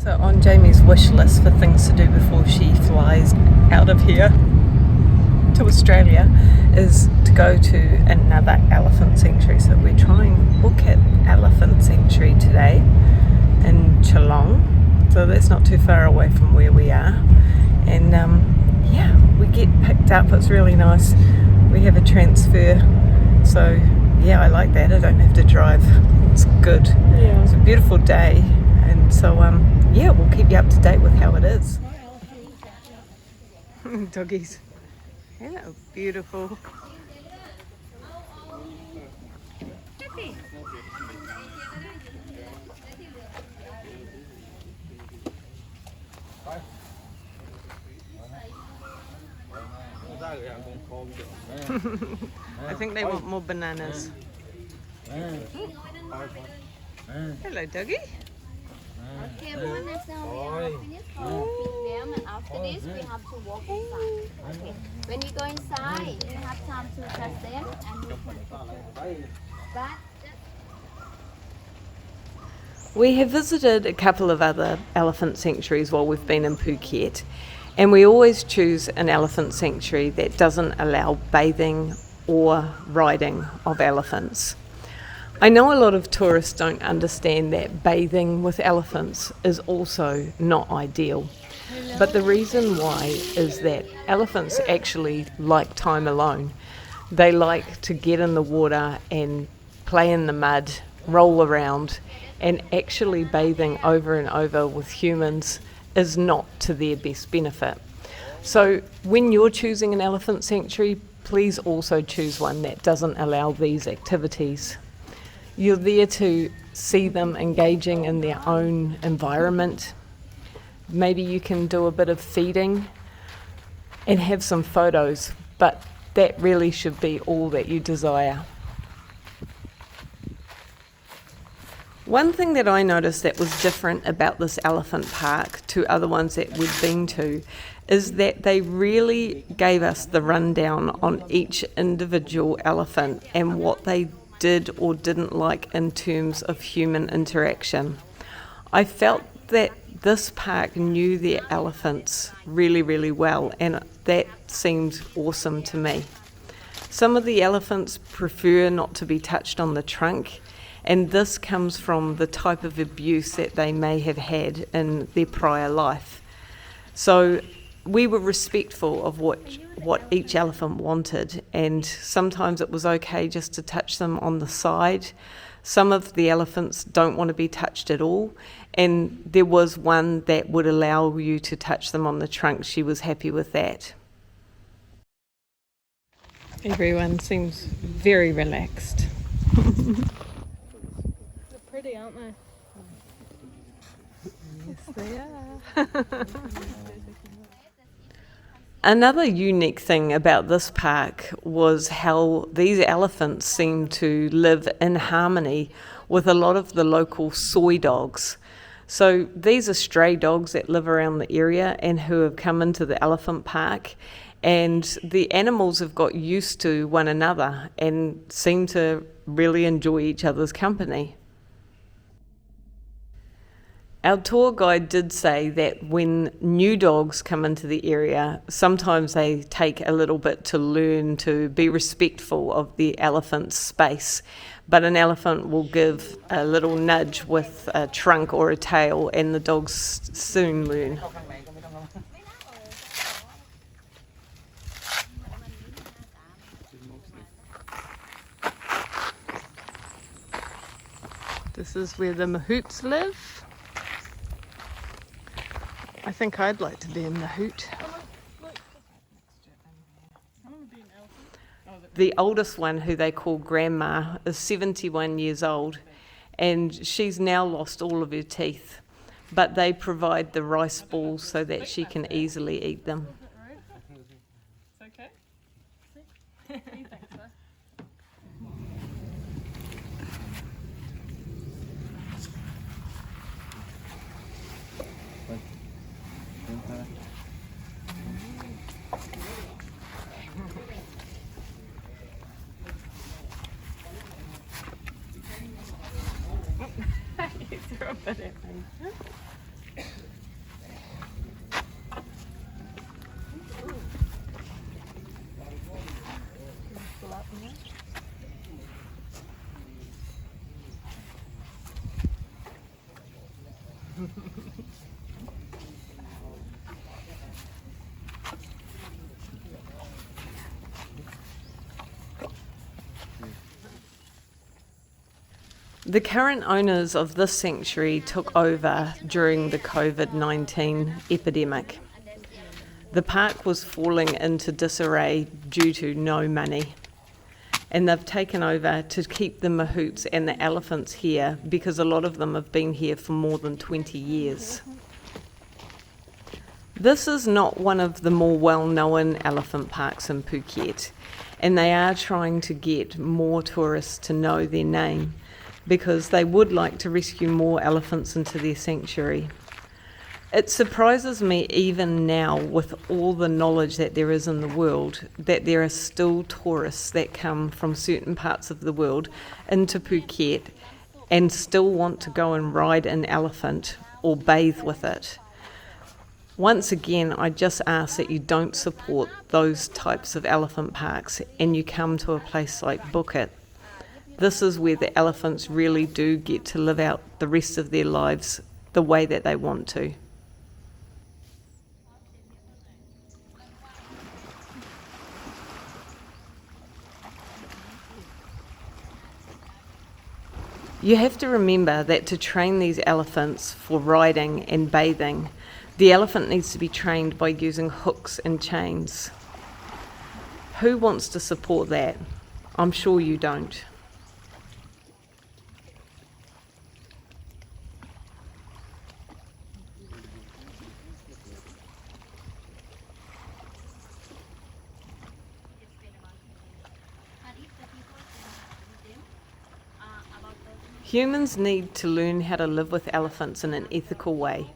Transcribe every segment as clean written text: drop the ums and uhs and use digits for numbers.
So on Jamie's wish list for things to do before she flies out of here to Australia is to go to another elephant sanctuary. So we're trying Bukit Elephant Sanctuary today in Chalong. So that's not too far away from where we are. And yeah, we get picked up. It's really nice. We have a transfer. So yeah, I like that. I don't have to drive. It's good. Yeah. It's a beautiful day. And so yeah, we'll keep you up to date with how it is. Doggies. Yeah, beautiful. I think they want more bananas. Hello, doggy. Okay, everyone, that's now we are finished feeding them, and after this we have to walk inside. Okay. When we go inside, we have time to touch them and we can picture. But We have visited a couple of other elephant sanctuaries while we've been in Phuket, and we always choose an elephant sanctuary that doesn't allow bathing or riding of elephants. I know a lot of tourists don't understand that bathing with elephants is also not ideal. But the reason why is that elephants actually like time alone. They like to get in the water and play in the mud, roll around, and actually bathing over and over with humans is not to their best benefit. So when you're choosing an elephant sanctuary, please also choose one that doesn't allow these activities. You're there to see them engaging in their own environment. Maybe you can do a bit of feeding and have some photos, but that really should be all that you desire. One thing that I noticed that was different about this elephant park to other ones that we've been to is that they really gave us the rundown on each individual elephant and what they did or didn't like in terms of human interaction. I felt that this park knew their elephants really, really well, and that seemed awesome to me. Some of the elephants prefer not to be touched on the trunk, and this comes from the type of abuse that they may have had in their prior life. So we were respectful of what each elephant wanted, and sometimes it was okay just to touch them on the side. Some of the elephants don't want to be touched at all, and there was one that would allow you to touch them on the trunk. She was happy with that. Everyone seems very relaxed. They're pretty, aren't they? Yes, they are. Another unique thing about this park was how these elephants seem to live in harmony with a lot of the local soy dogs. So these are stray dogs that live around the area and who have come into the elephant park, and the animals have got used to one another and seem to really enjoy each other's company. Our tour guide did say that when new dogs come into the area, sometimes they take a little bit to learn to be respectful of the elephant's space. But an elephant will give a little nudge with a trunk or a tail, and the dogs soon learn. This is where the mahoots live. I think I'd like to be a mahout. The oldest one, who they call Grandma, is 71 years old, and she's now lost all of her teeth, but they provide the rice balls so that she can easily eat them. It's okay? You think so? You threw a bit at me. The current owners of this sanctuary took over during the COVID-19 epidemic. The park was falling into disarray due to no money, and they've taken over to keep the mahoots and the elephants here because a lot of them have been here for more than 20 years. This is not one of the more well-known elephant parks in Phuket, and they are trying to get more tourists to know their name, because they would like to rescue more elephants into their sanctuary. It surprises me even now, with all the knowledge that there is in the world, that there are still tourists that come from certain parts of the world into Phuket and still want to go and ride an elephant or bathe with it. Once again, I just ask that you don't support those types of elephant parks and you come to a place like Bukit. This is where the elephants really do get to live out the rest of their lives the way that they want to. You have to remember that to train these elephants for riding and bathing, the elephant needs to be trained by using hooks and chains. Who wants to support that? I'm sure you don't. Humans need to learn how to live with elephants in an ethical way.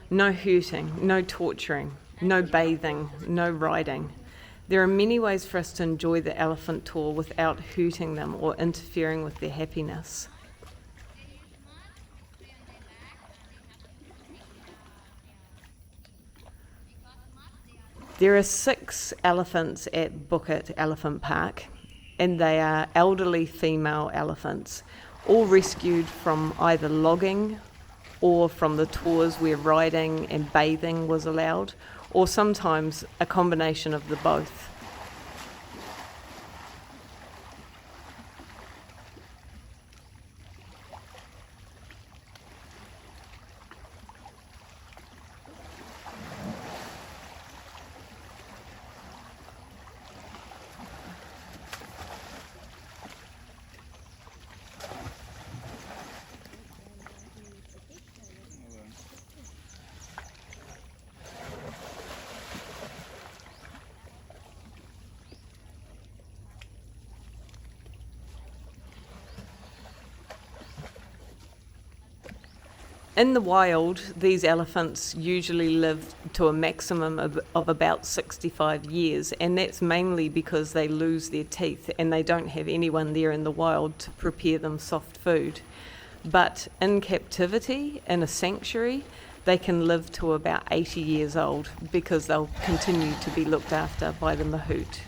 No hurting, no torturing, no bathing, no riding. There are many ways for us to enjoy the elephant tour without hurting them or interfering with their happiness. There are 6 elephants at Bukit Elephant Park, and they are elderly female elephants, all rescued from either logging or from the tours where riding and bathing was allowed, or sometimes a combination of the both. In the wild, these elephants usually live to a maximum of about 65 years, and that's mainly because they lose their teeth and they don't have anyone there in the wild to prepare them soft food. But in captivity, in a sanctuary, they can live to about 80 years old because they'll continue to be looked after by the mahout.